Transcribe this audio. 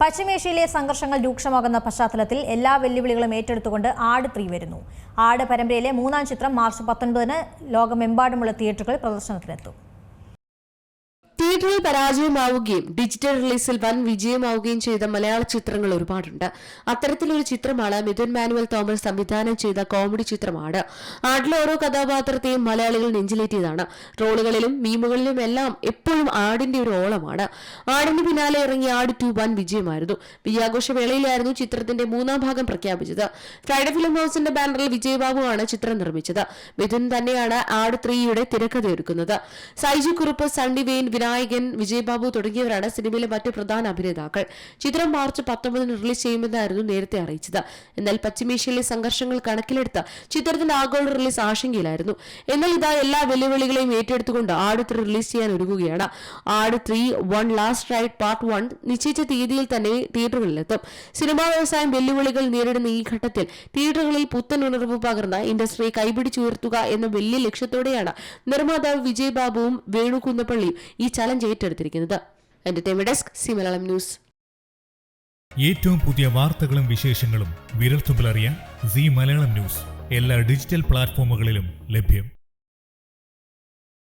പശ്ചിമേഷ്യയിലെ സംഘർഷങ്ങൾ രൂക്ഷമാകുന്ന പശ്ചാത്തലത്തിൽ എല്ലാ വെല്ലുവിളികളും ഏറ്റെടുത്തുകൊണ്ട് ആട് 3 വരുന്നു. ആട് പരമ്പരയിലെ 3-ാം ചിത്രം മാർച്ച് 19-ന് ലോകമെമ്പാടുമുള്ള തിയേറ്ററുകളിൽ പ്രദർശനത്തിനെത്തും. തിയേറ്ററിൽ പരാജയമാവുകയും ഡിജിറ്റൽ റിലീസിൽ വൻ വിജയമാവുകയും ചെയ്ത മലയാള ചിത്രങ്ങൾ ഒരുപാടുണ്ട്. അത്തരത്തിലൊരു ചിത്രമാണ് മിഥുൻ മാനുവൽ തോമസ് സംവിധാനം ചെയ്ത കോമഡി ചിത്രമാണ്. ആടിലെ ഓരോ കഥാപാത്രത്തെയും മലയാളികൾ നെഞ്ചിലേറ്റിയതാണ്. റോളുകളിലും മീമുകളിലും എല്ലാം എപ്പോഴും ആടിന്റെ ഒരു ഓളമാണ്. ആടിന് പിന്നാലെ ഇറങ്ങിയ ആട് 2 വൻ വിജയമായിരുന്നു. വിജയാഘോഷവേളയിലായിരുന്നു ചിത്രത്തിന്റെ 3-ാം ഭാഗം പ്രഖ്യാപിച്ചത്. ഫ്രൈഡേ ഫിലിം ഹൗസിന്റെ ബാനറിൽ വിജയബാബുവാണ് ചിത്രം നിർമ്മിച്ചത്. മിഥുൻ തന്നെയാണ് ആട് 3-യുടെ തിരക്കഥയൊരുക്കുന്നത്. സൈജു കുറുപ്പ്, സണ്ണി വെയിൻ, വിനായകൻ, വിജയബാബു തുടങ്ങിയവരാണ് സിനിമയിലെ മറ്റു പ്രധാന അഭിനേതാക്കൾ. ചിത്രം മാർച്ച് 19-ന് റിലീസ് ചെയ്യുമെന്നായിരുന്നു നേരത്തെ അറിയിച്ചത്. എന്നാൽ പശ്ചിമേഷ്യയിലെ സംഘർഷങ്ങൾ കണക്കിലെടുത്ത് ചിത്രത്തിന്റെ ആഗോള റിലീസ് ആശങ്കയിലായിരുന്നു. എന്നാൽ ഇതാ എല്ലാ വെല്ലുവിളികളെയും ഏറ്റെടുത്തുകൊണ്ട് ആട് 3 റിലീസ് ചെയ്യാൻ ഒരുങ്ങുകയാണ്. ആട് 3 വൺ ലാസ്റ്റ് റൈഡ് പാർട്ട് 1 നിശ്ചയിച്ച തീയതിയിൽ തന്നെ തിയേറ്ററുകളിലെത്തും. സിനിമാ വ്യവസായം വെല്ലുവിളികൾ നേരിടുന്ന ഈ ഘട്ടത്തിൽ തിയേറ്ററുകളിൽ പുത്തൻ ഉണർവ് പകർന്ന ഇൻഡസ്ട്രിയെ കൈപിടിച്ചുയർത്തുക എന്ന വലിയ ലക്ഷ്യത്തോടെയാണ് നിർമ്മാതാവ് വിജയബാബുവും വേണു കുന്നപ്പള്ളിയും ഈ ചലഞ്ച് ഏറ്റെടുത്തിരിക്കുന്നത്. Entertainment desk, Zee Malayalam news. ഏറ്റവും പുതിയ വാർത്തകളും വിശേഷങ്ങളും വിരൽത്തുമ്പിലറിയാൻ സി മലയാളം ന്യൂസ് എല്ലാ ഡിജിറ്റൽ പ്ലാറ്റ്ഫോമുകളിലും ലഭ്യം.